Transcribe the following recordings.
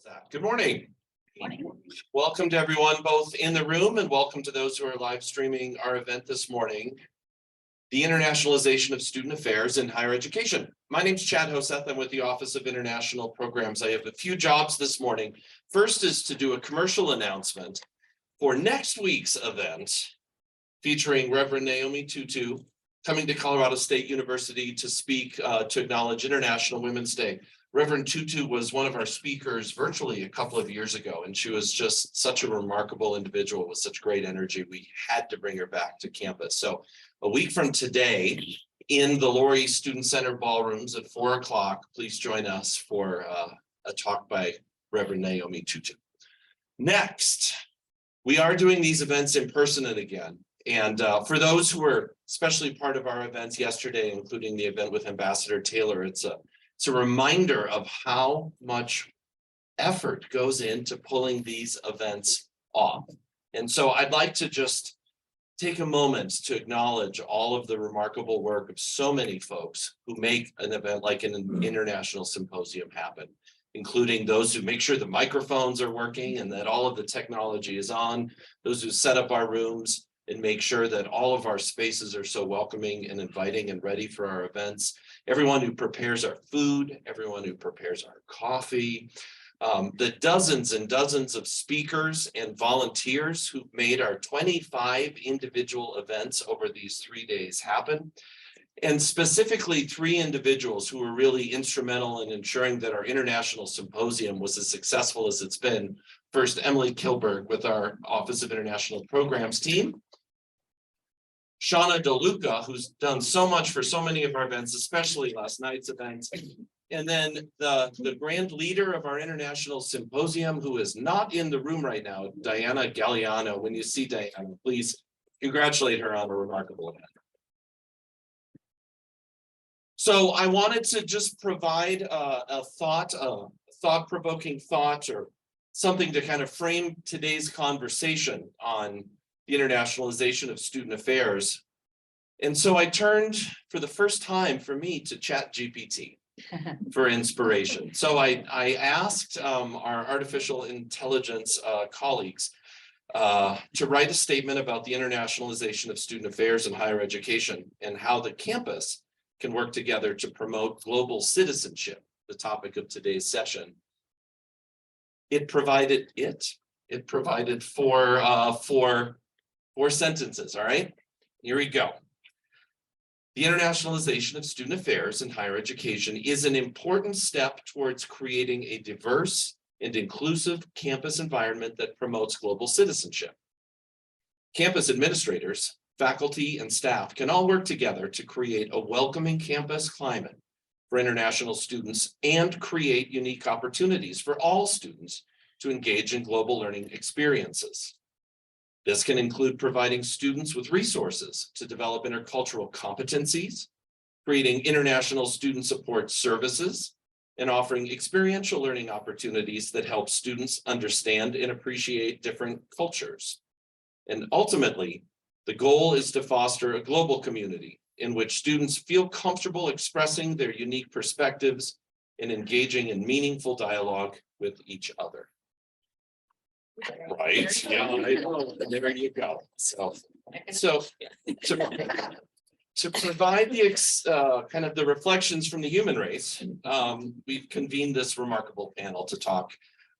that? Good morning. Morning. Welcome to everyone, both in the room and welcome to those who are live streaming our event this morning, the Internationalization of Student Affairs in Higher Education. My name is Chad Hoseth. I'm with the Office of International Programs. I have a few jobs this morning. First is to do a commercial announcement for next week's event featuring Reverend Naomi Tutu coming to Colorado State University to speak to acknowledge International Women's Day. Reverend Tutu was one of our speakers virtually a couple of years ago, and she was just such a remarkable individual with such great energy. We had to bring her back to campus. So a week from today in the Laurie Student Center ballrooms at 4 o'clock, please join us for a talk by Reverend Naomi Tutu. Next, we are doing these events in person and again. And for those who were especially part of our events yesterday, including the event with Ambassador Taylor, it's a reminder of how much effort goes into pulling these events off. And so I'd like to just take a moment to acknowledge all of the remarkable work of so many folks who make an event like an international symposium happen, including those who make sure the microphones are working and that all of the technology is on, those who set up our rooms and make sure that all of our spaces are so welcoming and inviting and ready for our events. Everyone who prepares our food, everyone who prepares our coffee, the dozens and dozens of speakers and volunteers who've made our 25 individual events over these 3 days happen. And specifically 3 individuals who were really instrumental in ensuring that our international symposium was as successful as it's been. First, Emily Kilberg with our Office of International Programs team. Shauna DeLuca, who's done so much for so many of our events, especially last night's events. And then the grand leader of our international symposium, who is not in the room right now, Diana Galliano. When you see Diana, please congratulate her on a remarkable event. So I wanted to just provide a thought-provoking thought or something to kind of frame today's conversation on the internationalization of student affairs. And so I turned for the first time for me to ChatGPT for inspiration. So I asked our artificial intelligence colleagues to write a statement about the internationalization of student affairs in higher education and how the campus can work together to promote global citizenship, the topic of today's session. It provided four sentences, all right? Here we go. The internationalization of student affairs in higher education is an important step towards creating a diverse and inclusive campus environment that promotes global citizenship. Campus administrators, faculty, and staff can all work together to create a welcoming campus climate for international students and create unique opportunities for all students to engage in global learning experiences. This can include providing students with resources to develop intercultural competencies, creating international student support services, and offering experiential learning opportunities that help students understand and appreciate different cultures. And ultimately, the goal is to foster a global community in which students feel comfortable expressing their unique perspectives and engaging in meaningful dialogue with each other. Right, yeah, I know. There you go. So to provide the kind of the reflections from the human race, we've convened this remarkable panel to talk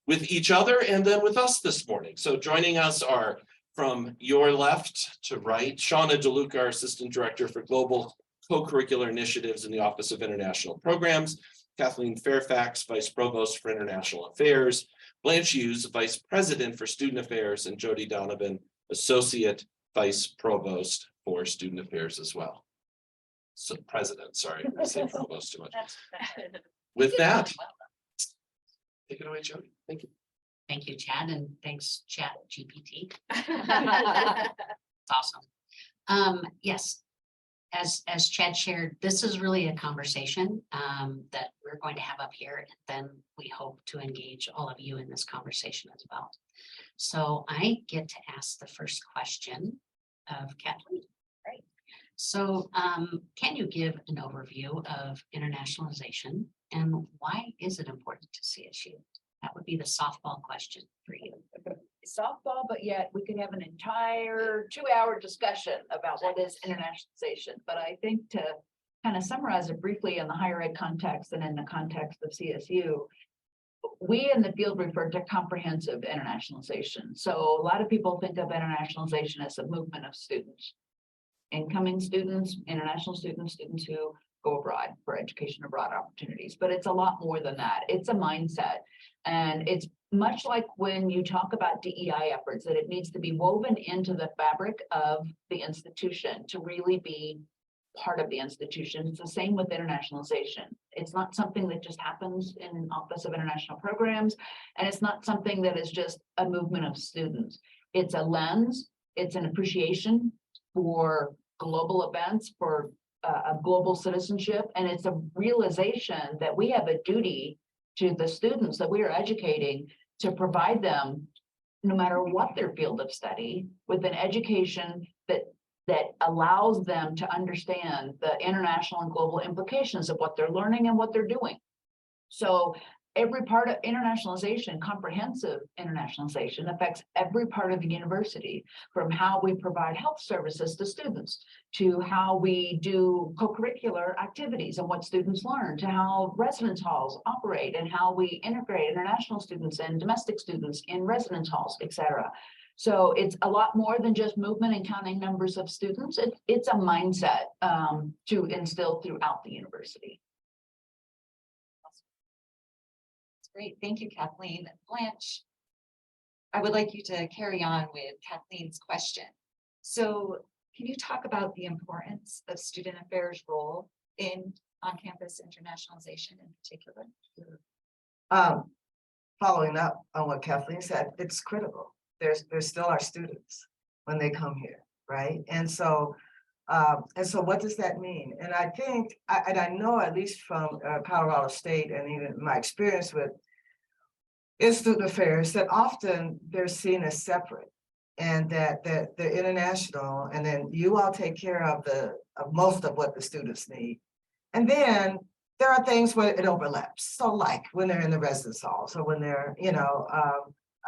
with each other and then with us this morning. So joining us are from your left to right, Shauna DeLuca, our Assistant Director for Global Co-Curricular Initiatives in the Office of International Programs, Kathleen Fairfax, Vice Provost for International Affairs, Blanche Hughes, Vice President for Student Affairs, and Jody Donovan, Associate Vice Provost for Student Affairs as well. So President, sorry, I say Provost too much. With that, take it away, Jody. Thank you. Thank you, Chad, and thanks, ChatGPT. It's awesome. Yes, as Chad shared, this is really a conversation that we're going to have up here, and then we hope to engage all of you in this conversation as well. So I get to ask the first question of Kathleen. Right. So can you give an overview of internationalization and why is it important to CSU? That would be the softball question for you. Softball, but yet we could have an entire 2-hour discussion about what is internationalization. But I think to kind of summarize it briefly in the higher ed context and in the context of CSU, we in the field refer to comprehensive internationalization. So a lot of people think of internationalization as a movement of students, incoming students, international students, students who go abroad for education abroad opportunities, but it's a lot more than that. It's a mindset. And it's much like when you talk about DEI efforts, that it needs to be woven into the fabric of the institution to really be part of the institution. It's the same with internationalization. It's not something that just happens in Office of International Programs, and it's not something that is just a movement of students. It's a lens, it's an appreciation for global events, for a global citizenship, and it's a realization that we have a duty to the students that we are educating to provide them, no matter what their field of study, with an education that allows them to understand the international and global implications of what they're learning and what they're doing. So every part of internationalization, comprehensive internationalization, affects every part of the university, from how we provide health services to students, to how we do co-curricular activities and what students learn, to how residence halls operate and how we integrate international students and domestic students in residence halls, etc. So it's a lot more than just movement and counting numbers of students. It's a mindset to instill throughout the university. Great, thank you, Kathleen. Blanche, I would like you to carry on with Kathleen's question. So can you talk about the importance of student affairs role in on-campus internationalization in particular? Following up on what Kathleen said, it's critical. There's still our students when they come here, right? And so what does that mean? And I think, and I know at least from Colorado State and even my experience with student affairs, that often they're seen as separate, and that the international, and then you all take care of most of what the students need. And then there are things where it overlaps. So like when they're in the residence halls or when they're,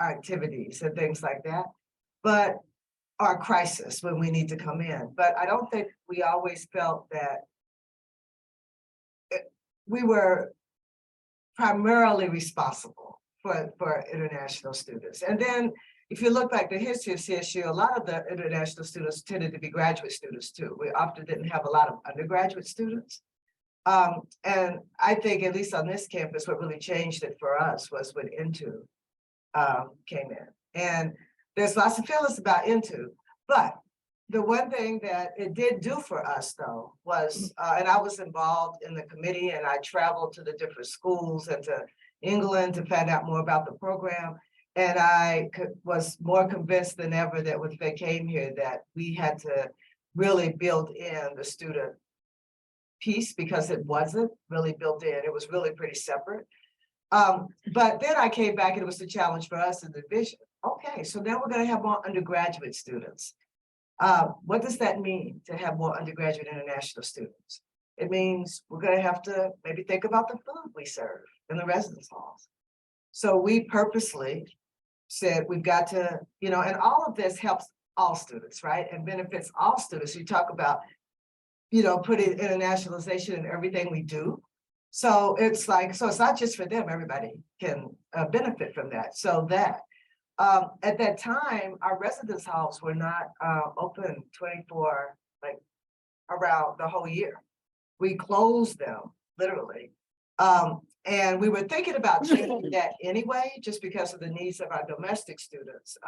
our activities and things like that, but our crisis when we need to come in. But I don't think we always felt that we were primarily responsible for international students. And then if you look back the history of CSU, a lot of the international students tended to be graduate students too. We often didn't have a lot of undergraduate students. And I think, at least on this campus, what really changed it for us was when Into came in. And there's lots of feelings about Into, but the one thing that it did do for us though was, and I was involved in the committee, and I traveled to the different schools and to England to find out more about the program. And I was more convinced than ever that when they came here that we had to really build in the student piece, because it wasn't really built in. It was really pretty separate. But then I came back and it was the challenge for us in the division. Okay, so now we're going to have more undergraduate students. What does that mean to have more undergraduate international students? It means we're going to have to maybe think about the food we serve in the residence halls. So we purposely said we've got to, and all of this helps all students, right? And benefits all students. You talk about, putting internationalization in everything we do. So it's not just for them, everybody can benefit from that. So that at that time, our residence halls were not open 24, around the whole year. We closed them literally. And we were thinking about changing that anyway, just because of the needs of our domestic students,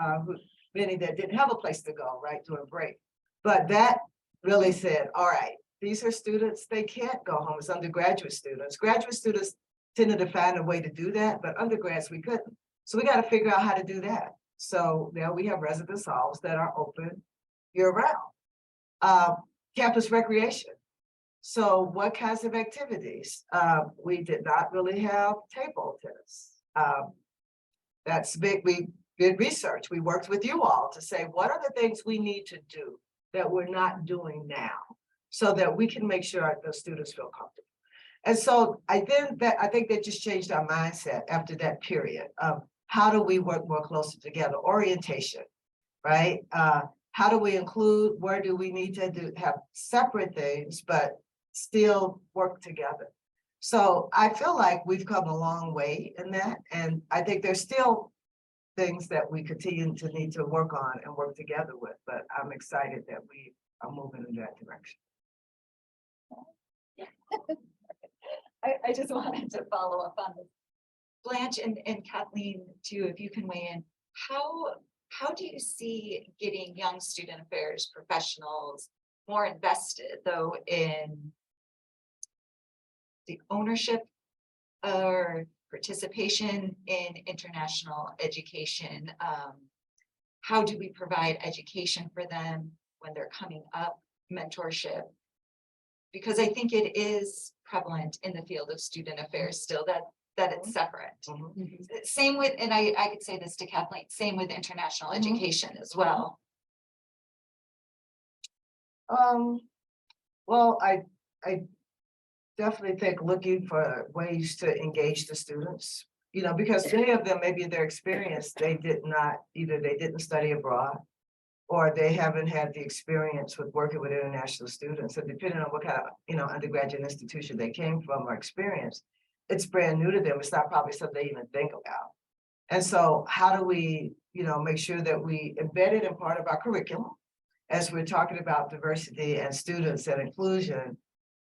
many that didn't have a place to go, right, during break. But that really said, all right, these are students, they can't go home as undergraduate students. Graduate students tended to find a way to do that, but undergrads, we couldn't. So we got to figure out how to do that. So now we have residence halls that are open year round. Campus recreation. So what kinds of activities? We did not really have table tennis. That's big. We did research. We worked with you all to say, what are the things we need to do that we're not doing now so that we can make sure the students feel comfortable? And so I think that just changed our mindset after that period of how do we work more closely together? Orientation, right? How do we include, where do we need to have separate things, but still work together? So I feel like we've come a long way in that. And I think there's still things that we continue to need to work on and work together with, but I'm excited that we are moving in that direction. I just wanted to follow up on this. Blanche and Kathleen, too, if you can weigh in, how do you see getting young student affairs professionals more invested, though, in the ownership or participation in international education? How do we provide education for them when they're coming up, mentorship? Because I think it is prevalent in the field of student affairs still that it's separate. Same with, and I could say this to Kathleen, same with international education as well. Well, I definitely think looking for ways to engage the students, you know, because many of them, maybe their experience, they didn't study abroad, or they haven't had the experience with working with international students. So depending on what kind of, you know, undergraduate institution they came from or experience, it's brand new to them. It's not probably something they even think about. And so how do we, you know, make sure that we embed it in part of our curriculum as we're talking about diversity and students and inclusion,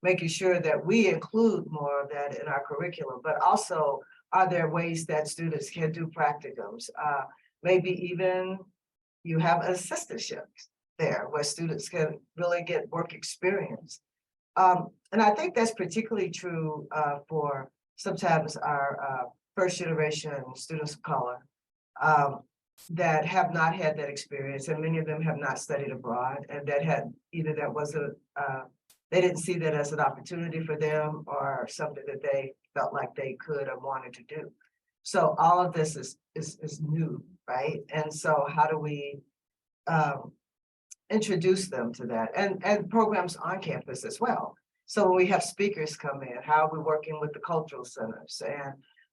making sure that we include more of that in our curriculum, but also are there ways that students can do practicums? Maybe even you have assistantships there where students can really get work experience. And I think that's particularly true for sometimes our first generation students of color that have not had that experience, and many of them have not studied abroad, and that had either that wasn't, they didn't see that as an opportunity for them or something that they felt like they could or wanted to do. So all of this is new, right? And so how do we introduce them to that, and programs on campus as well? So when we have speakers come in, how are we working with the cultural centers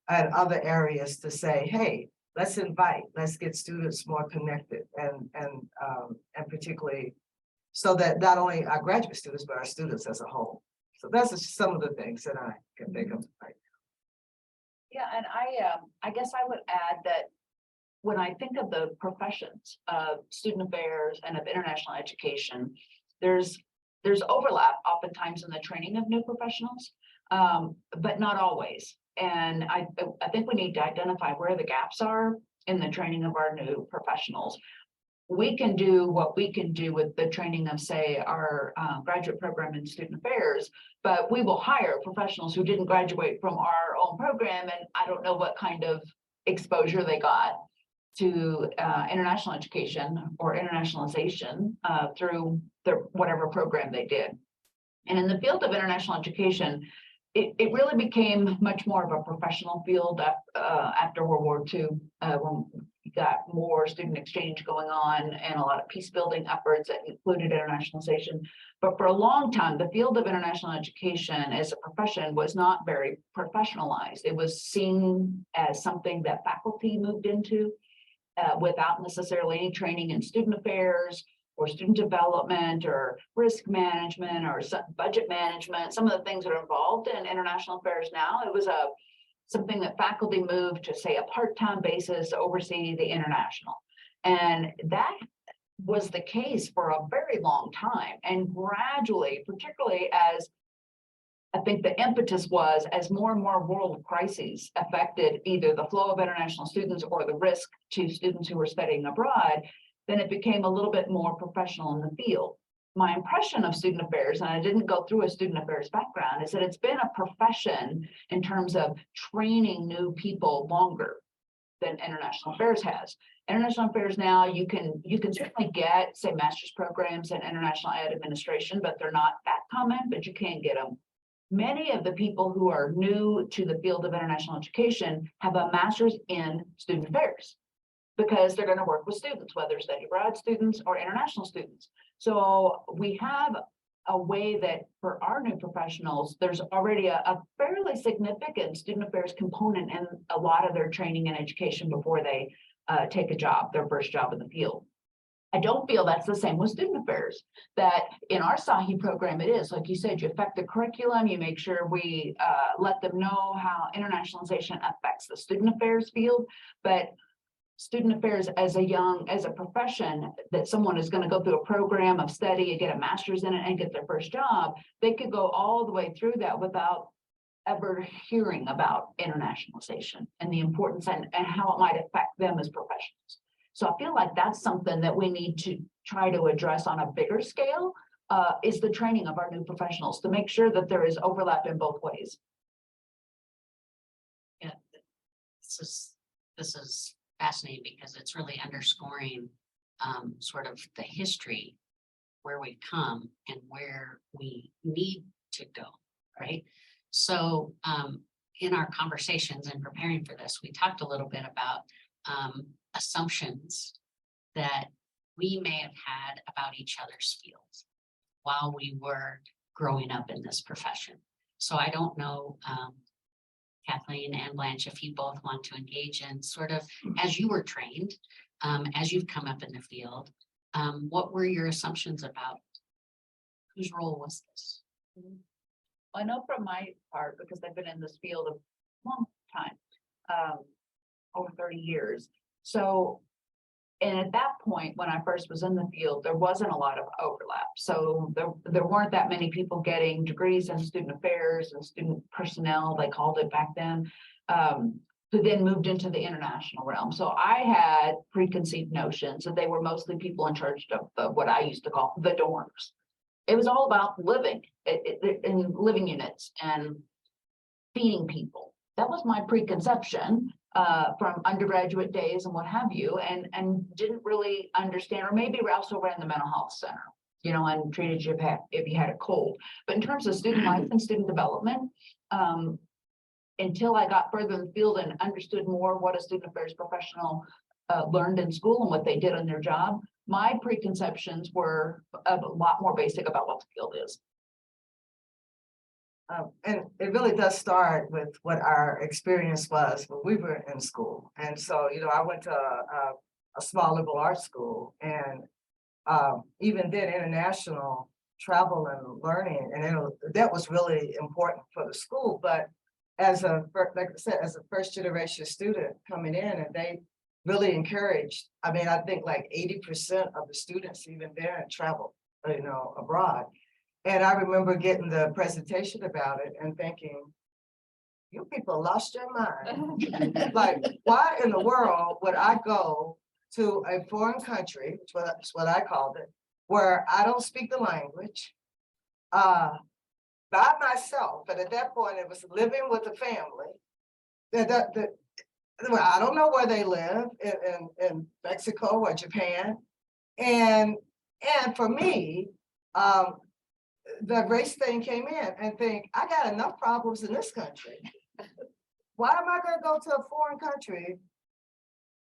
and other areas to say, hey, let's get students more connected and particularly so that not only our graduate students, but our students as a whole. So that's just some of the things that I can think of right now. Yeah, and I guess I would add that when I think of the professions of student affairs and of international education, there's overlap oftentimes in the training of new professionals, but not always. And I think we need to identify where the gaps are in the training of our new professionals. We can do what we can do with the training of, say, our graduate program in student affairs, but we will hire professionals who didn't graduate from our own program, and I don't know what kind of exposure they got to international education or internationalization through whatever program they did. And in the field of international education, it really became much more of a professional field after World War II, when we got more student exchange going on and a lot of peace building efforts that included internationalization. But for a long time, the field of international education as a profession was not very professionalized. It was seen as something that faculty moved into without necessarily any training in student affairs or student development or risk management or budget management, some of the things that are involved in international affairs now. It was something that faculty moved to, say, a part-time basis to oversee the international. And that was the case for a very long time. And gradually, particularly as I think the impetus was, as more and more world crises affected either the flow of international students or the risk to students who were studying abroad, then it became a little bit more professional in the field. My impression of student affairs, and I didn't go through a student affairs background, is that it's been a profession in terms of training new people longer than international affairs has. International affairs now, you can certainly get, say, master's programs in international ed administration, but they're not that common, but you can get them. Many of the people who are new to the field of international education have a master's in student affairs because they're going to work with students, whether study abroad students or international students. So we have a way that for our new professionals, there's already a fairly significant student affairs component in a lot of their training and education before they take a job, their first job in the field. I don't feel that's the same with student affairs, that in our SAHI program, it is, like you said, you affect the curriculum, you make sure we let them know how internationalization affects the student affairs field, but student affairs as a profession, that someone is going to go through a program of study and get a master's in it and get their first job, they could go all the way through that without ever hearing about internationalization and the importance and how it might affect them as professionals. So I feel like that's something that we need to try to address on a bigger scale, is the training of our new professionals to make sure that there is overlap in both ways. Yeah, this is fascinating because it's really underscoring sort of the history, where we've come and where we need to go, right? So in our conversations and preparing for this, we talked a little bit about assumptions that we may have had about each other's fields while we were growing up in this profession. So I don't know, Kathleen and Blanche, if you both want to engage in sort of, as you were trained, as you've come up in the field, what were your assumptions about whose role was this? I know from my part, because I've been in this field a long time, over 30 years. So, and at that point, when I first was in the field, there wasn't a lot of overlap. So there weren't that many people getting degrees in student affairs and student personnel, they called it back then, who then moved into the international realm. So I had preconceived notions that they were mostly people in charge of what I used to call the dorms. It was all about living in living units and feeding people. That was my preconception from undergraduate days and what have you, and didn't really understand, or maybe we also ran the mental health center, you know, and treated you if you had a cold. But in terms of student life and student development, until I got further in the field and understood more what a student affairs professional learned in school and what they did on their job, my preconceptions were a lot more basic about what the field is. And it really does start with what our experience was when we were in school. And so, you know, I went to a small liberal arts school, and even then international travel and learning, and that was really important for the school. But as like I said, as a first generation student coming in, and they really encouraged, I mean, I think like 80% of the students even there traveled, you know, abroad. And I remember getting the presentation about it and thinking, you people lost your mind. Like, why in the world would I go to a foreign country, which is what I called it, where I don't speak the language, by myself? And at that point, it was living with a family. I don't know where they live, in Mexico or Japan. And for me, the race thing came in, and think, I got enough problems in this country. Why am I going to go to a foreign country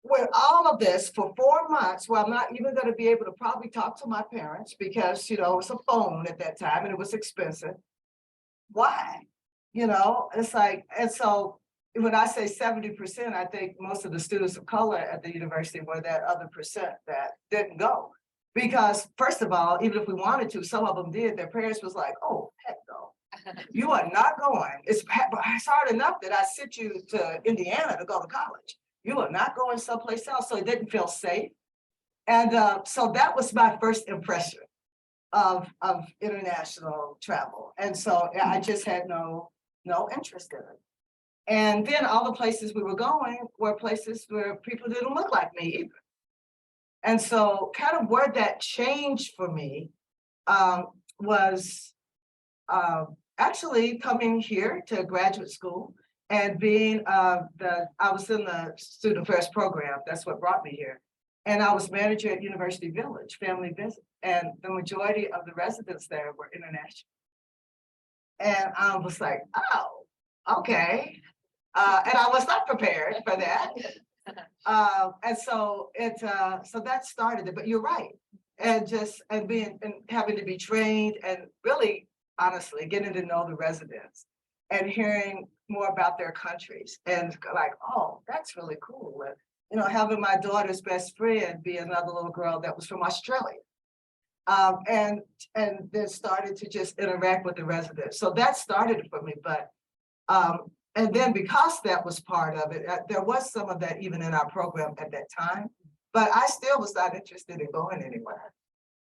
with all of this for 4 months, where I'm not even going to be able to probably talk to my parents, because, you know, it was a phone at that time and it was expensive. Why? You know, it's like, and so when I say 70%, I think most of the students of color at the university were that other percent that didn't go. Because first of all, even if we wanted to, some of them did, their parents was like, oh, heck no, you are not going. It's hard enough that I sent you to Indiana to go to college. You are not going someplace else. So it didn't feel safe. And so that was my first impression of international travel. And so I just had no interest in it. And then all the places we were going were places where people didn't look like me either. And so kind of where that changed for me was actually coming here to graduate school and being I was in the student affairs program. That's what brought me here. And I was manager at University Village, family visit. And the majority of the residents there were international. And I was like, oh, okay. And I was not prepared for that. And so so that started it, but you're right. and being and having to be trained and really honestly getting to know the residents and hearing more about their countries and like, oh, that's really cool. And, you know, having my daughter's best friend be another little girl that was from Australia. And then started to just interact with the residents. So that started it for me, but and then because that was part of it, there was some of that even in our program at that time, but I still was not interested in going anywhere.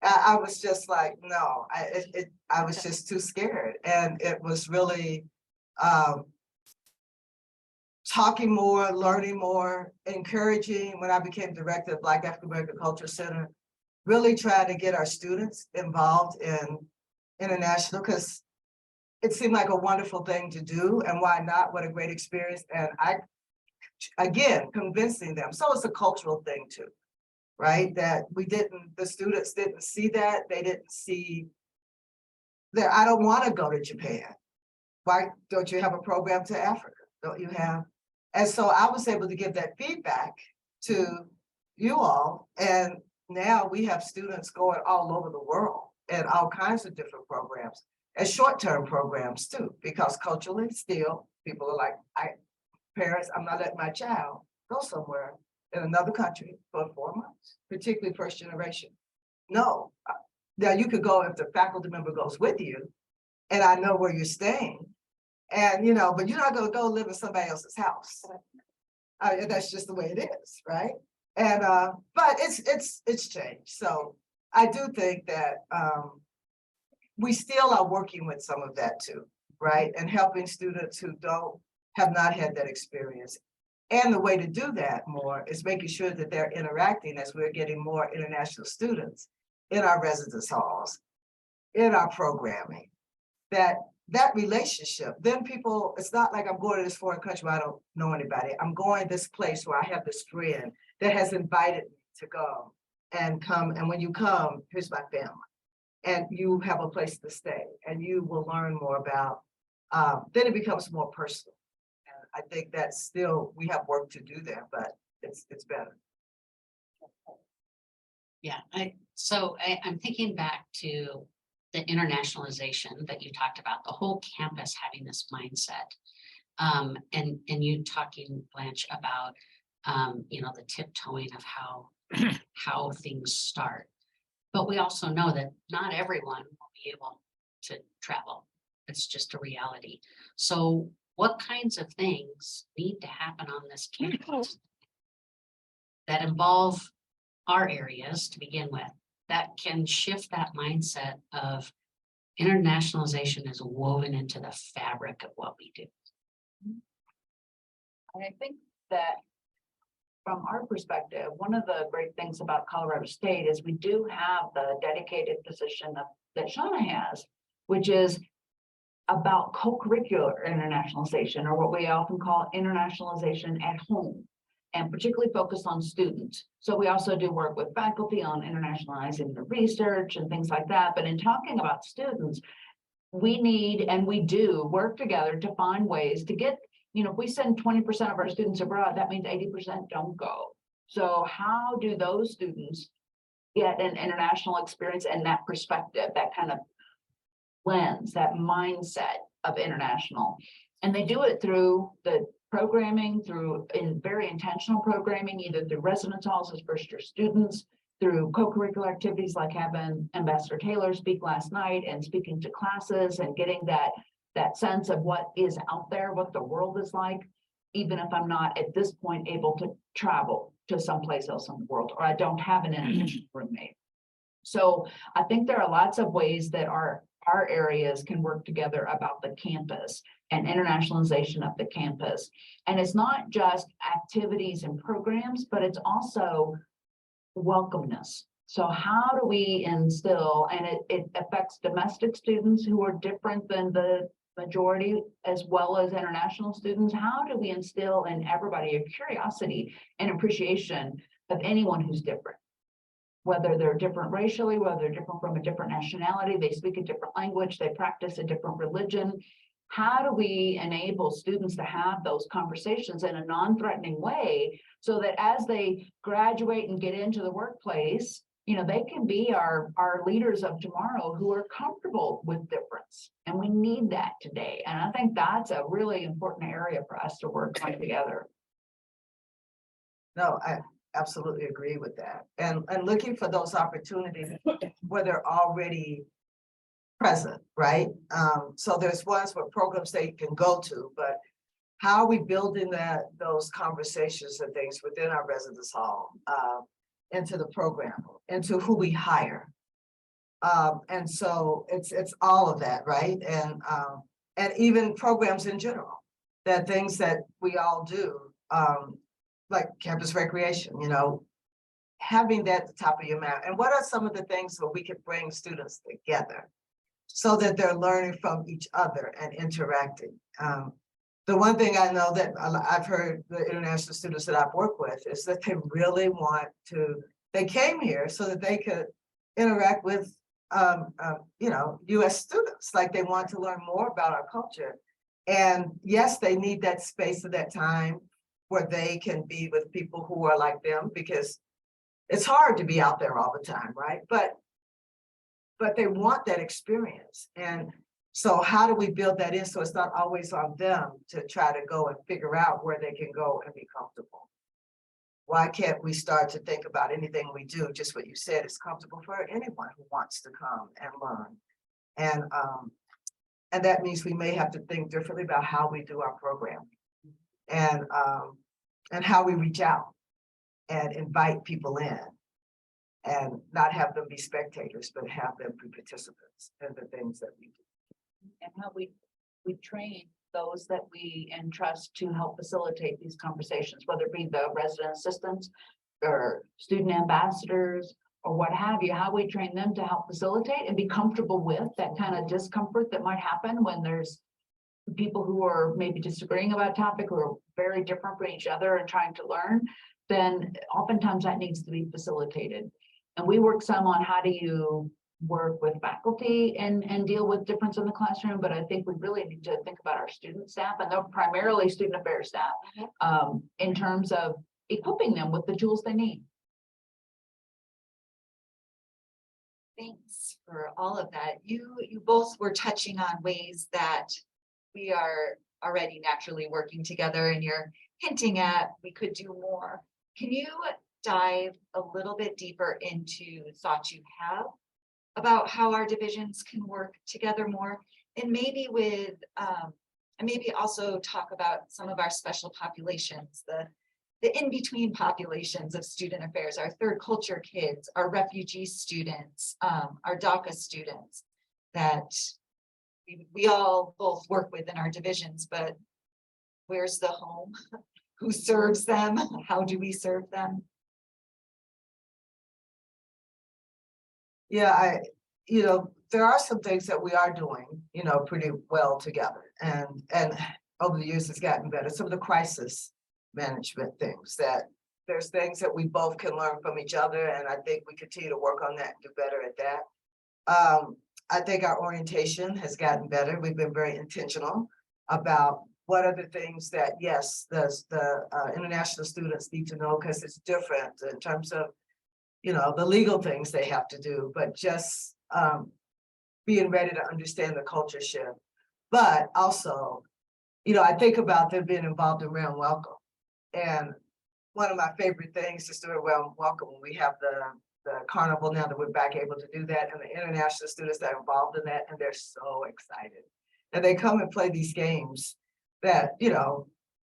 I was just like, no, I was just too scared. And it was really talking more, learning more, encouraging. When I became director of Black African American Culture Center, really trying to get our students involved in international, because it seemed like a wonderful thing to do, and why not? What a great experience. And again, convincing them. So it's a cultural thing too, right? That the students didn't see that. They didn't see that I don't want to go to Japan. Why don't you have a program to Africa? Don't you have? And so I was able to give that feedback to you all. And now we have students going all over the world and all kinds of different programs and short-term programs too, because culturally still people are like, parents, I'm not letting my child go somewhere in another country for 4 months, particularly first generation. No, now you could go if the faculty member goes with you and I know where you're staying and, you know, but you're not gonna go live in somebody else's house. That's just the way it is, right? And, but it's changed. So I do think that we still are working with some of that too, right? And helping students who have not had that experience. And the way to do that more is making sure that they're interacting as we're getting more international students in our residence halls, in our programming, that relationship, then people, it's not like I'm going to this foreign country where I don't know anybody. I'm going this place where I have this friend that has invited me to go and come. And when you come, here's my family. And you have a place to stay and you will learn more about, then it becomes more personal. And I think that's still, we have work to do there, but it's better. Yeah, I'm thinking back to the internationalization that you talked about, the whole campus having this mindset. And you talking, Blanche, about you know, the tiptoeing of how things start. But we also know that not everyone will be able to travel. It's just a reality. So what kinds of things need to happen on this campus that involve our areas to begin with, that can shift that mindset of internationalization is woven into the fabric of what we do? And I think that from our perspective, one of the great things about Colorado State is we do have the dedicated position that Shauna has, which is about co-curricular internationalization, or what we often call internationalization at home, and particularly focused on students. So we also do work with faculty on internationalizing the research and things like that. But in talking about students, we need, and we do work together to find ways to get, you know, if we send 20% of our students abroad, that means 80% don't go. So how do those students get an international experience and that perspective, that kind of lens, that mindset of international? And they do it through the programming, in very intentional programming, either through residence halls as first year students, through co-curricular activities like having Ambassador Taylor speak last night and speaking to classes and getting that sense of what is out there, what the world is like, even if I'm not at this point able to travel to someplace else in the world, or I don't have an international roommate. So I think there are lots of ways that our areas can work together about the campus and internationalization of the campus. And it's not just activities and programs, but it's also welcomeness. So how do we instill, and it affects domestic students who are different than the majority, as well as international students. How do we instill in everybody a curiosity and appreciation of anyone who's different? Whether they're different racially, whether they're different from a different nationality, they speak a different language, they practice a different religion. How do we enable students to have those conversations in a non-threatening way so that as they graduate and get into the workplace, they can be our leaders of tomorrow who are comfortable with difference. And we need that today. And I think that's a really important area for us to work on together. No, I absolutely agree with that. And looking for those opportunities where they're already present, right? So there's ones where programs they can go to, but how are we building those conversations and things within our residence hall, into the program, into who we hire? And so it's all of that, right? And even programs in general, that things that we all do, like campus recreation, having that at the top of your mind. And what are some of the things where we could bring students together so that they're learning from each other and interacting? The one thing I know that I've heard the international students that I've worked with is that they really want to, they came here so that they could interact with, US students, like they want to learn more about our culture. And yes, they need that space of that time where they can be with people who are like them, because it's hard to be out there all the time, right? But they want that experience. And so how do we build that in so it's not always on them to try to go and figure out where they can go and be comfortable? Why can't we start to think about anything we do, just what you said, is comfortable for anyone who wants to come and learn? And that means we may have to think differently about how we do our programming, and how we reach out and invite people in, and not have them be spectators, but have them be participants in the things that we do. And how we train those that we entrust to help facilitate these conversations, whether it be the resident assistants or student ambassadors or what have you, how we train them to help facilitate and be comfortable with that kind of discomfort that might happen when there's people who are maybe disagreeing about a topic, who are very different from each other and trying to learn. Then oftentimes that needs to be facilitated. And we work some on how do you work with faculty and deal with difference in the classroom, but I think we really need to think about our student staff, and they're primarily student affairs staff, in terms of equipping them with the tools they need. Thanks for all of that. You both were touching on ways that we are already naturally working together, and you're hinting at we could do more. Can you dive a little bit deeper into thoughts you have about how our divisions can work together more, and maybe with and maybe also talk about some of our special populations, the in-between populations of student affairs, our third culture kids, our refugee students, our DACA students that we all both work with in our divisions, but where's the home? Who serves them? How do we serve them? Yeah, there are some things that we are doing, pretty well together. And over the years, it's gotten better. Some of the crisis management things, that there's things that we both can learn from each other. And I think we continue to work on that and do better at that. I think our orientation has gotten better. We've been very intentional about what are the things that, yes, the international students need to know, because it's different in terms of, the legal things they have to do, but just being ready to understand the culture shift. But also, I think about them being involved in Round Welcome. And one of my favorite things is doing Round Welcome when we have the carnival now that we're back able to do that, and the international students that are involved in that, and they're so excited. And they come and play these games that,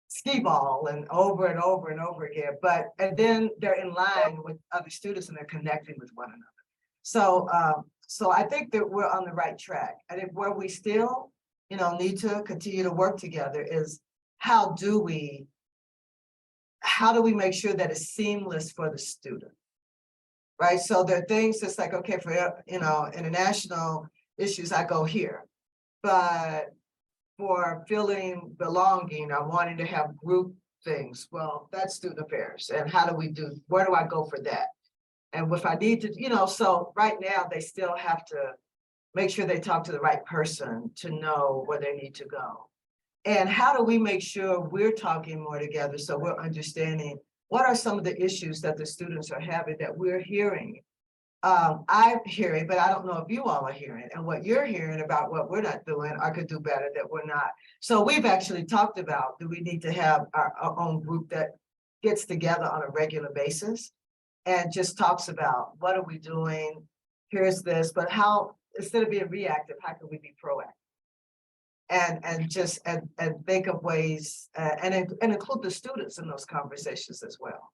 skee ball and over and over and over again, and then they're in line with other students and they're connecting with one another. So I think that we're on the right track. I think where we still, need to continue to work together is how do we make sure that it's seamless for the student, right? So there are things that's like, okay, for, international issues, I go here, but for feeling belonging, or wanting to have group things, well, that's student affairs. And where do I go for that? And if I need to, so right now they still have to make sure they talk to the right person to know where they need to go. And how do we make sure we're talking more together so we're understanding what are some of the issues that the students are having that we're hearing I'm hearing, but I don't know if you all are hearing, and what you're hearing about what we're not doing or could do better that we're not. So we've actually talked about, do we need to have our own group that gets together on a regular basis and just talks about what are we doing? Here's this, but how, instead of being reactive, how can we be proactive? And just think of ways and include the students in those conversations as well.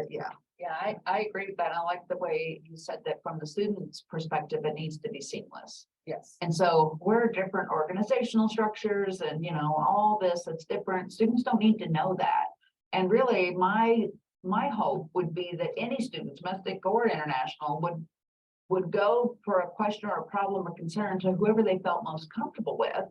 Yeah, I agree with that. I like the way you said that from the student's perspective, it needs to be seamless. Yes. And so we're different organizational structures and, you know, all this, it's different. Students don't need to know that. And really, my hope would be that any student, domestic or international, would go for a question or a problem or concern to whoever they felt most comfortable with.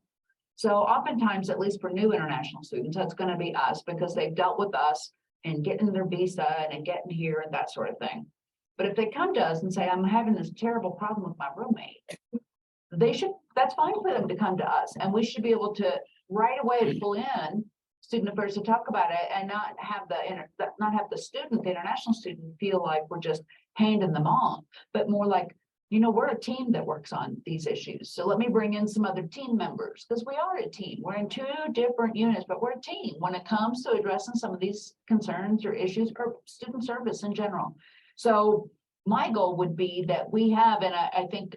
So oftentimes, at least for new international students, that's going to be us because they've dealt with us and getting their visa and getting here and that sort of thing. But if they come to us and say, I'm having this terrible problem with my roommate, that's fine for them to come to us. And we should be able to right away pull in student affairs to talk about it and not have the student, the international student, feel like we're just handing them on, but more like, you know, we're a team that works on these issues. So let me bring in some other team members because we are a team. We're in 2 different units, but we're a team when it comes to addressing some of these concerns or issues or student service in general. So my goal would be that we have, and I think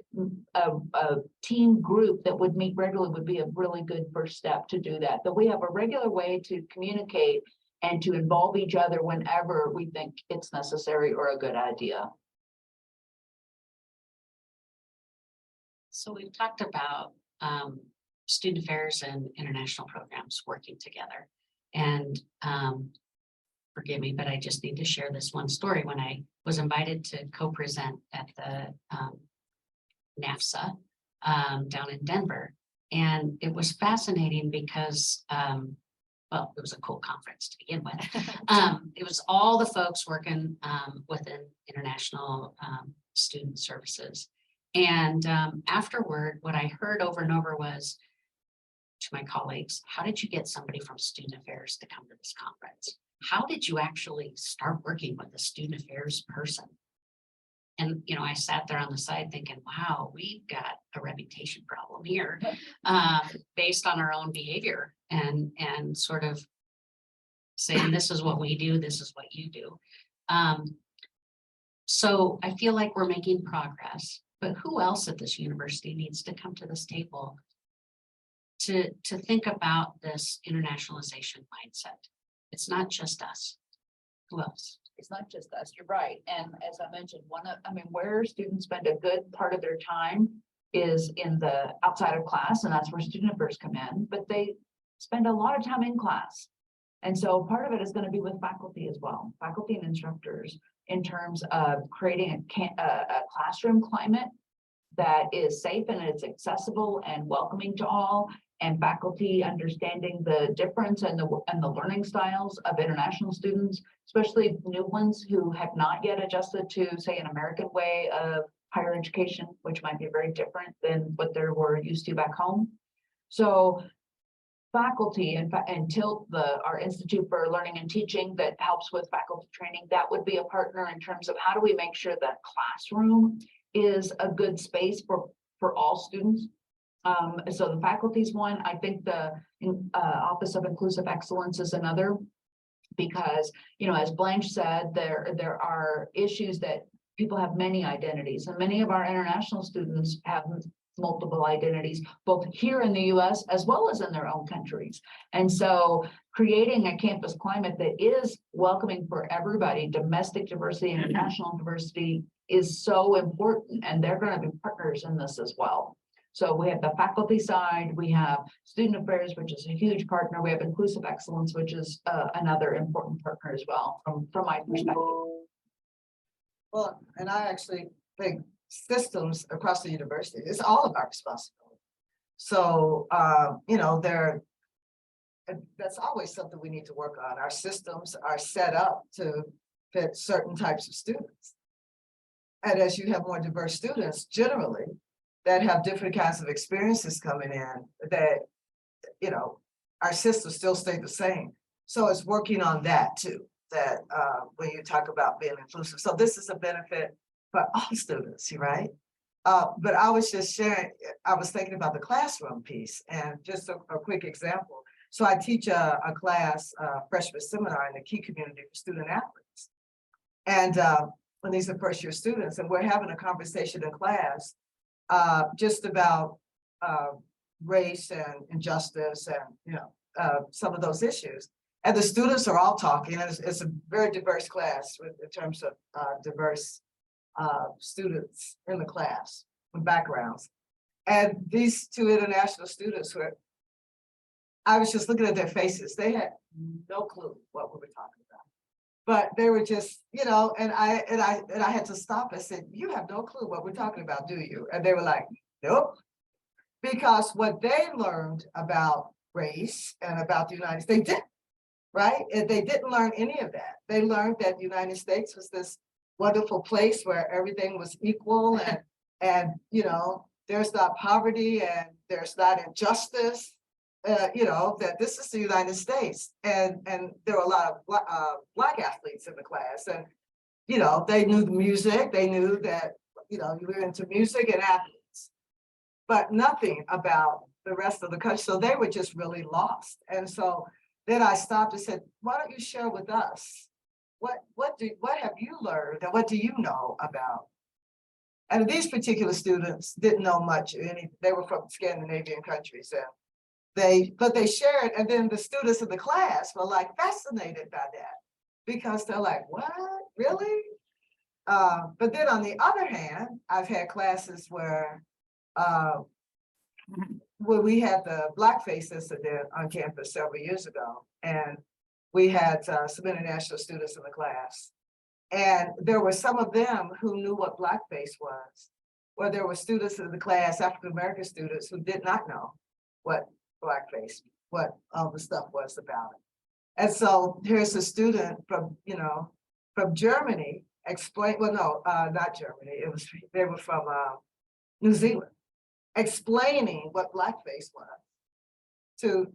a team group that would meet regularly would be a really good first step to do that. That we have a regular way to communicate and to involve each other whenever we think it's necessary or a good idea. So we've talked about student affairs and international programs working together. And forgive me, but I just need to share this one story. When I was invited to co-present at the NAFSA down in Denver. And it was fascinating because, well, it was a cool conference to begin with. It was all the folks working within international student services. And afterward, what I heard over and over was to my colleagues, how did you get somebody from student affairs to come to this conference? How did you actually start working with a student affairs person? And, you know, I sat there on the side thinking, wow, we've got a reputation problem here based on our own behavior and sort of saying, this is what we do, this is what you do. So I feel like we're making progress, but who else at this university needs to come to this table to think about this internationalization mindset? It's not just us. Who else? It's not just us, you're right. And as I mentioned, where students spend a good part of their time is in the outside of class, and that's where student affairs come in, but they spend a lot of time in class. And so part of it is going to be with faculty as well, faculty and instructors, in terms of creating a classroom climate that is safe and it's accessible and welcoming to all, and faculty understanding the difference and the learning styles of international students, especially new ones who have not yet adjusted to, say, an American way of higher education, which might be very different than what they were used to back home. So faculty and TILT, our Institute for Learning and Teaching that helps with faculty training, that would be a partner in terms of how do we make sure that classroom is a good space for all students. So the faculty's one. I think the Office of Inclusive Excellence is another, because, you know, as Blanche said, there are issues that people have many identities, and many of our international students have multiple identities, both here in the US as well as in their own countries. And so creating a campus climate that is welcoming for everybody, domestic diversity, international diversity, is so important, and they're going to be partners in this as well. So we have the faculty side, we have student affairs, which is a huge partner. We have inclusive excellence, which is another important partner as well, from my perspective. Well, and I actually think systems across the university is all of our responsibility. So, you know, that's always something we need to work on. Our systems are set up to fit certain types of students. And as you have more diverse students, generally, that have different kinds of experiences coming in, that, you know, our systems still stay the same. So it's working on that too, that when you talk about being inclusive. So this is a benefit for all students, right? But I was just sharing, I was thinking about the classroom piece, and just a quick example. So I teach a class, freshman seminar in the key community for student athletes. And when these are first year students, and we're having a conversation in class just about race and injustice and, some of those issues. And the students are all talking, and it's a very diverse class in terms of diverse students in the class with backgrounds. And these two international students were, I was just looking at their faces. They had no clue what we were talking about. But they were just, and I had to stop. I said, "You have no clue what we're talking about, do you?" And they were like, "Nope." Because what they learned about race and about the United States, they didn't, right? And they didn't learn any of that. They learned that the United States was this wonderful place where everything was equal and there's not poverty and there's not injustice. That this is the United States, and there were a lot of Black athletes in the class, and they knew the music, they knew that you were into music and athletes, but nothing about the rest of the country. So they were just really lost. And so then I stopped and said, "Why don't you share with us what have you learned and what do you know about?" And these particular students didn't know much. They were from Scandinavian countries, and but they shared, and then the students in the class were like fascinated by that because they're like, "What, really?" But then on the other hand, I've had classes where we had the blackface incident on campus several years ago, and we had some international students in the class, and there were some of them who knew what blackface was, where there were students in the class, African-American students, who did not know what blackface, what all the stuff was about it. And so here's a student from Germany not Germany, they were from New Zealand, explaining what blackface was to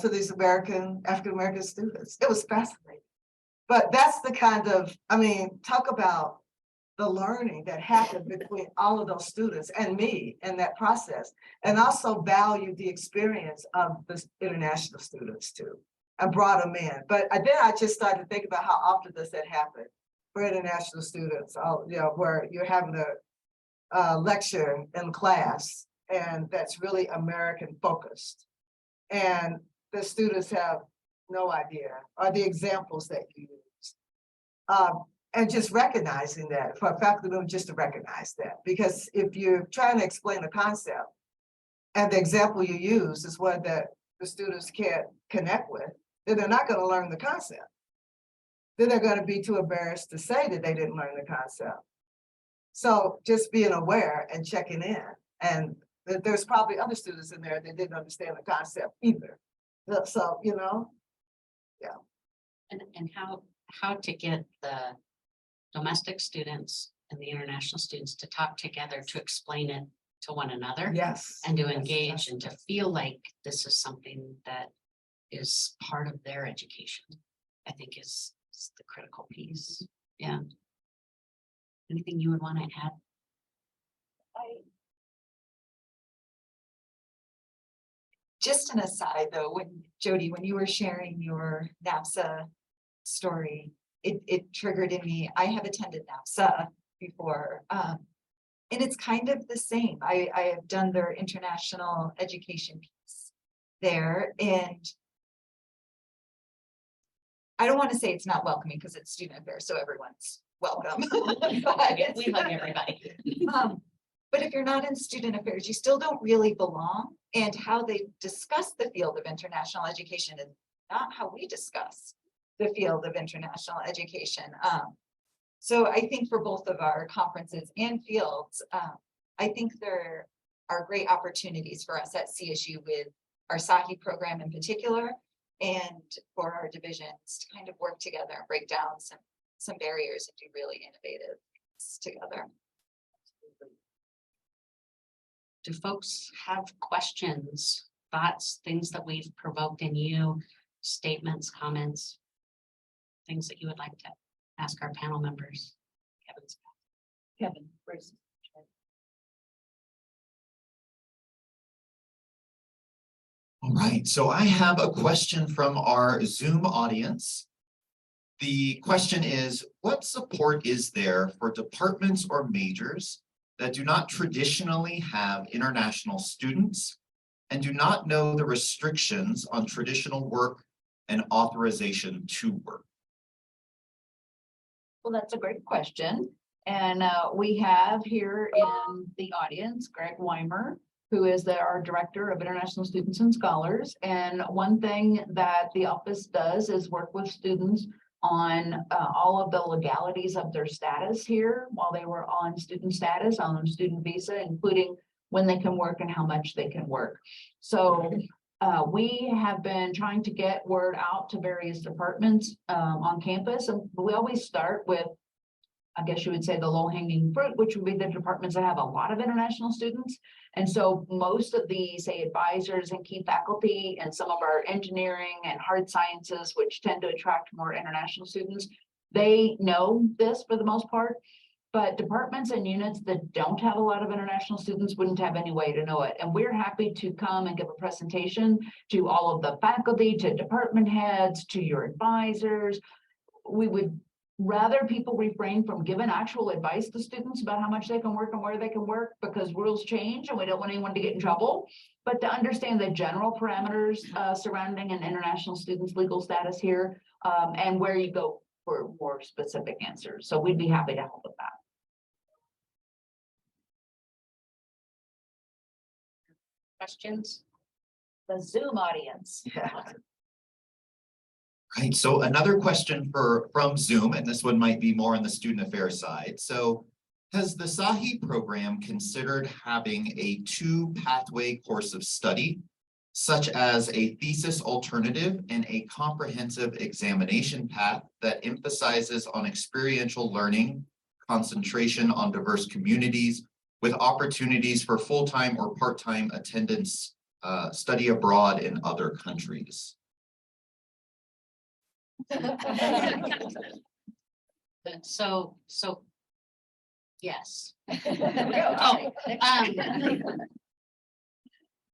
these African-American students. It was fascinating. But that's the kind of, talk about the learning that happened between all of those students and me in that process, and also valued the experience of the international students too, and brought them in. But then I just started to think about how often does that happen for international students, where you're having a lecture in class, and that's really American focused. And the students have no idea, or the examples that you use. And just recognizing that, for a faculty member, just to recognize that. Because if you're trying to explain the concept, and the example you use is one that the students can't connect with, then they're not going to learn the concept. Then they're going to be too embarrassed to say that they didn't learn the concept. So just being aware and checking in. And there's probably other students in there that didn't understand the concept either. So, yeah. And how to get the domestic students and the international students to talk together to explain it to one another. Yes. And to Yes, engage yes, and to yes. feel like this is something that is part of their education, I think is the critical piece. Yeah. Anything you would want to add? Just an aside though, Jody, when you were sharing your NAPSA story, it triggered in me. I have attended NAPSA before, and it's kind of the same. I have done their international education piece there, and I don't want to say it's not welcoming because it's student affairs, so everyone's welcome. But We hug everybody. But if you're not in student affairs, you still don't really belong. And how they discuss the field of international education is not how we discuss the field of international education. So I think for both of our conferences and fields, I think there are great opportunities for us at CSU with our SAHI program in particular, and for our divisions to kind of work together and break down some barriers and do really innovative things together. Do folks have questions, thoughts, things that we've provoked in you, statements, comments? things that you would like to ask our panel members? Kevin's. Kevin, where's? All right, so I have a question from our Zoom audience. The question is, what support is there for departments or majors that do not traditionally have international students and do not know the restrictions on traditional work and authorization to work? Well, that's a great question. And we have here in the audience, Greg Weimer, who is our Director of International Students and Scholars. And one thing that the office does is work with students on all of the legalities of their status here while they were on student status, on student visa, including when they can work and how much they can work. So we have been trying to get word out to various departments on campus, and we always start with, I guess you would say, the low-hanging fruit, which would be the departments that have a lot of international students. And so most of the, say, advisors and key faculty and some of our engineering and hard sciences, which tend to attract more international students, they know this for the most part. But departments and units that don't have a lot of international students wouldn't have any way to know it. And we're happy to come and give a presentation to all of the faculty, to department heads, to your advisors. We would rather people refrain from giving actual advice to students about how much they can work and where they can work, because rules change and we don't want anyone to get in trouble. But to understand the general parameters surrounding an international student's legal status here, and where you go for more specific answers. So we'd be happy to help with that. Questions? The Zoom audience. Right, so another question from Zoom, and this one might be more on the student affairs side. So has the SAHI program considered having a 2-pathway course of study, such as a thesis alternative and a comprehensive examination path that emphasizes on experiential learning, concentration on diverse communities, with opportunities for full-time or part-time attendance, study abroad in other countries? So yes. Oh,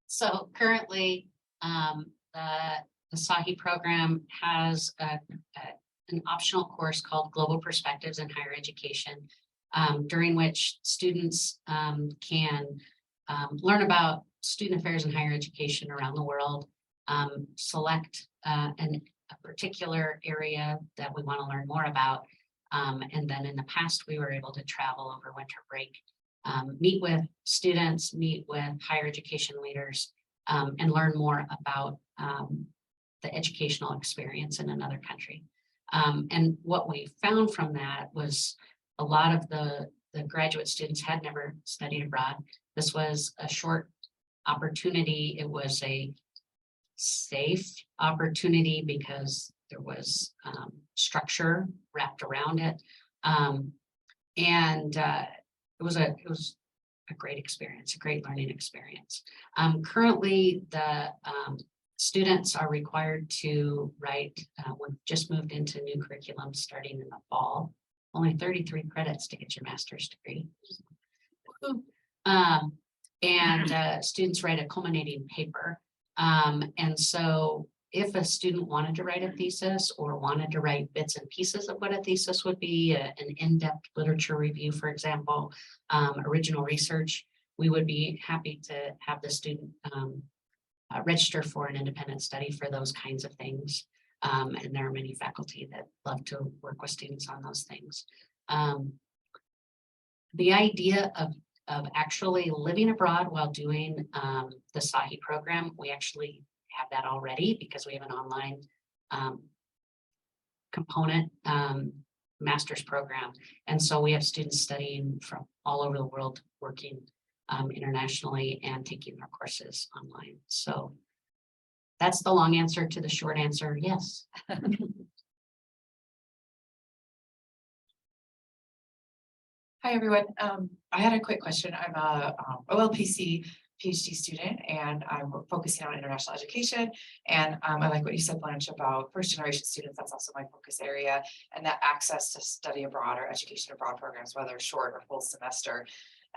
So currently, the SAHI program has an optional course called Global Perspectives in Higher Education, during which students can learn about student affairs in higher education around the world, select a particular area that we want to learn more about. And then in the past, we were able to travel over winter break, meet with students, meet with higher education leaders, and learn more about the educational experience in another country. And what we found from that was a lot of the graduate students had never studied abroad. This was a short opportunity. It was a safe opportunity because there was structure wrapped around it. And it was a great experience, a great learning experience. Currently, the students are required to write, we've just moved into new curriculum starting in the fall, only 33 credits to get your master's degree. And students write a culminating paper. And so if a student wanted to write a thesis or wanted to write bits and pieces of what a thesis would be, an in-depth literature review, for example, original research, we would be happy to have the student register for an independent study for those kinds of things. And there are many faculty that love to work with students on those things. The idea of actually living abroad while doing the SAHI program, we actually have that already because we have an online component master's program. And so we have students studying from all over the world, working internationally and taking their courses online. So that's the long answer to the short answer, yes. Hi, everyone. I had a quick question. I'm a OLPC PhD student, and I'm focusing on international education. And I like what you said, Blanche, about first generation students. That's also my focus area, and that access to study abroad or education abroad programs, whether short or full semester.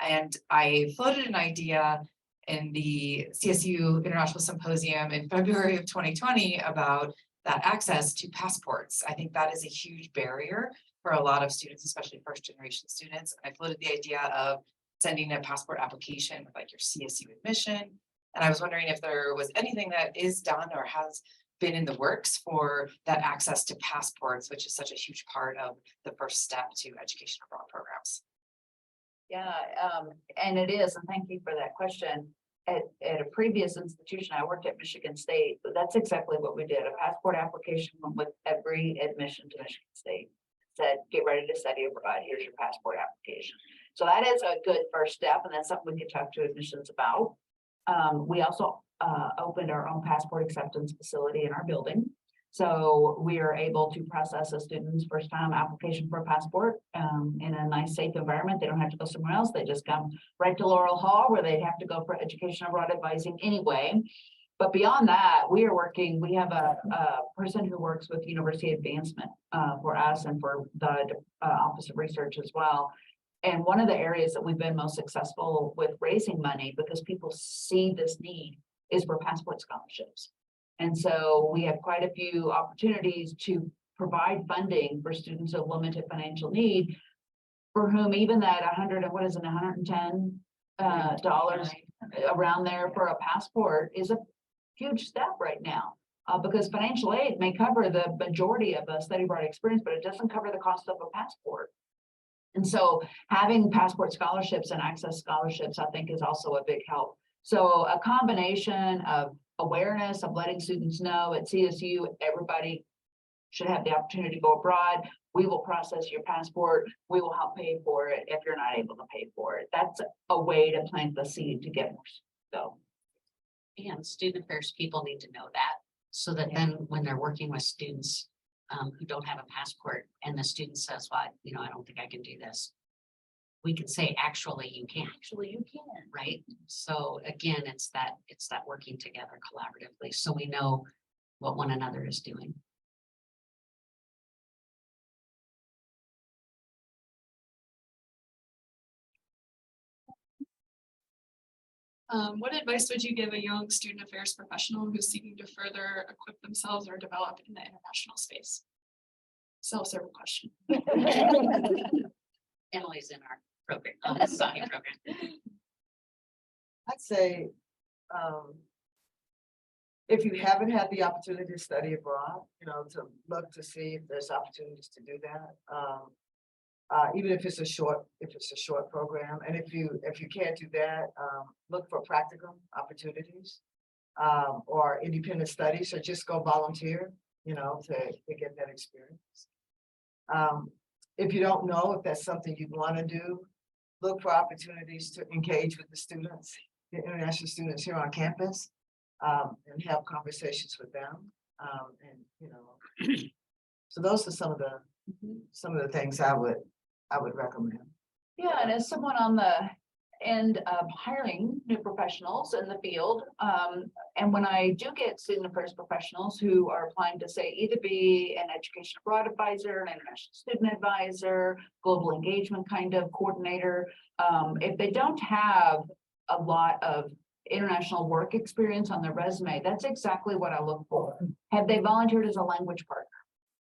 And I floated an idea in the CSU International Symposium in February of 2020 about that access to passports. I think that is a huge barrier for a lot of students, especially first generation students. I floated the idea of sending a passport application with like your CSU admission. And I was wondering if there was anything that is done or has been in the works for that access to passports, which is such a huge part of the first step to education abroad programs. Yeah, and it is, and thank you for that question. At a previous institution, I worked at Michigan State, but that's exactly what we did. A passport application went with every admission to Michigan State. Said, get ready to study abroad, here's your passport application. So that is a good first step, and that's something we can talk to admissions about. We also opened our own passport acceptance facility in our building. So we are able to process a student's first time application for a passport in a nice, safe environment. They don't have to go somewhere else. They just come right to Laurel Hall, where they'd have to go for education abroad advising anyway. But beyond that, we have a person who works with university advancement for us and for the Office of Research as well. And one of the areas that we've been most successful with raising money, because people see this need, is for passport scholarships. And so we have quite a few opportunities to provide funding for students of limited financial need, for whom even that $110 around there for a passport is a huge step right now. Because financial aid may cover the majority of a study abroad experience, but it doesn't cover the cost of a passport. And so having passport scholarships and access scholarships, I think, is also a big help. So a combination of awareness, of letting students know at CSU, everybody should have the opportunity to go abroad. We will process your passport. We will help pay for it if you're not able to pay for it. That's a way to plant the seed to get more. So, And student affairs people need to know that, so that then when they're working with students who don't have a passport, and the student says, well, I don't think I can do this, we can say, actually, you can. actually, you can. Right? So again, it's that working together collaboratively, so we know what one another is doing. What advice would you give a young student affairs professional who's seeking to further equip themselves or develop in the international space? Self-serve question. Emily's in our program, on the SAHI program. I'd say, if you haven't had the opportunity to study abroad, to look to see if there's opportunities to do that. Even if it's a short program, and if you can't do that, look for practical opportunities, or independent studies, or just go volunteer, to get that experience. If you don't know if that's something you'd want to do, look for opportunities to engage with the students, the international students here on campus, and have conversations with them. So those are some of the things I would recommend. Yeah, and as someone on the end of hiring new professionals in the field, and when I do get student affairs professionals who are applying to, say, either be an education abroad advisor, an international student advisor, global engagement kind of coordinator, if they don't have a lot of international work experience on their resume, that's exactly what I look for. Have they volunteered as a language partner?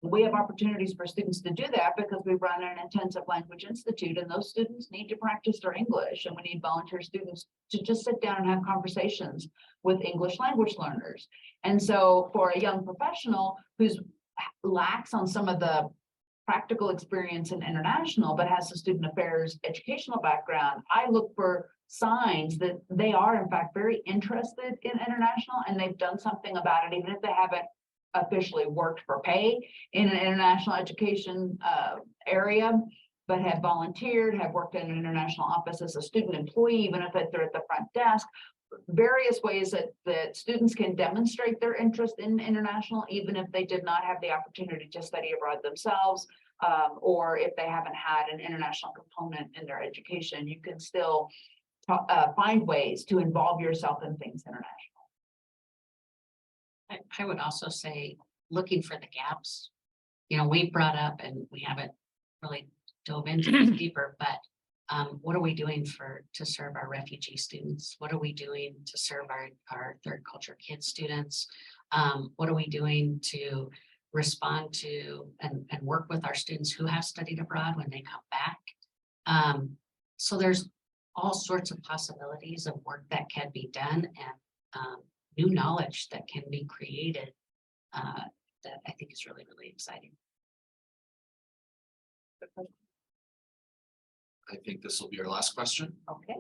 We have opportunities for students to do that because we run an intensive language institute, and those students need to practice their English, and we need volunteer students to just sit down and have conversations with English language learners. And so for a young professional who's lacks on some of the practical experience in international, but has a student affairs educational background, I look for signs that they are in fact very interested in international, and they've done something about it, even if they haven't officially worked for pay in an international education area, but have volunteered, have worked in an international office as a student employee, even if they're at the front desk. Various ways that students can demonstrate their interest in international, even if they did not have the opportunity to study abroad themselves, or if they haven't had an international component in their education. You can still find ways to involve yourself in things international. I would also say, looking for the gaps. You know, we brought up, and we haven't really dove into this deeper, but what are we doing to serve our refugee students? What are we doing to serve our third culture kid students? What are we doing to respond to and work with our students who have studied abroad when they come back? So there's all sorts of possibilities of work that can be done, and new knowledge that can be created that I think is really, really exciting. I think this will be our last question. Okay.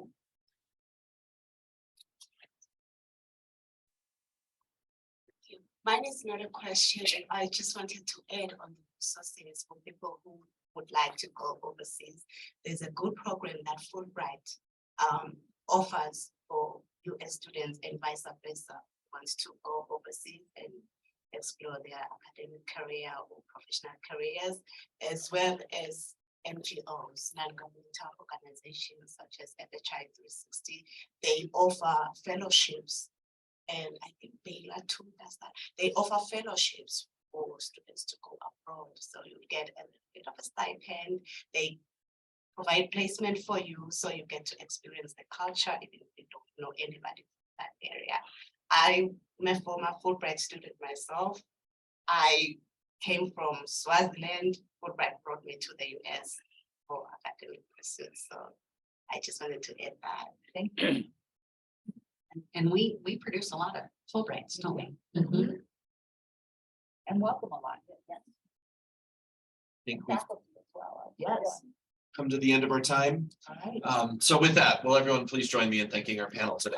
Mine is not a question. I just wanted to add on the resources for people who would like to go overseas. There's a good program that Fulbright offers for US students and vice versa, wants to go overseas and explore their academic career or professional careers, as well as NGOs, non-governmental organizations such as FHI 360. They offer fellowships, and I think Baylor too does that. They offer fellowships for students to go abroad, so you get a bit of a stipend. They provide placement for you, so you get to experience the culture even if you don't know anybody in that area. I'm a former Fulbright student myself. I came from Swaziland. Fulbright brought me to the US for academic pursuits. So I just wanted to add that. Thank you. And we produce a lot of Fulbrights, don't we? And welcome a lot. Yes. I think we've Faculty as well. Yes. come to the end of our time. All right. So with that, will everyone please join me in thanking our panel today?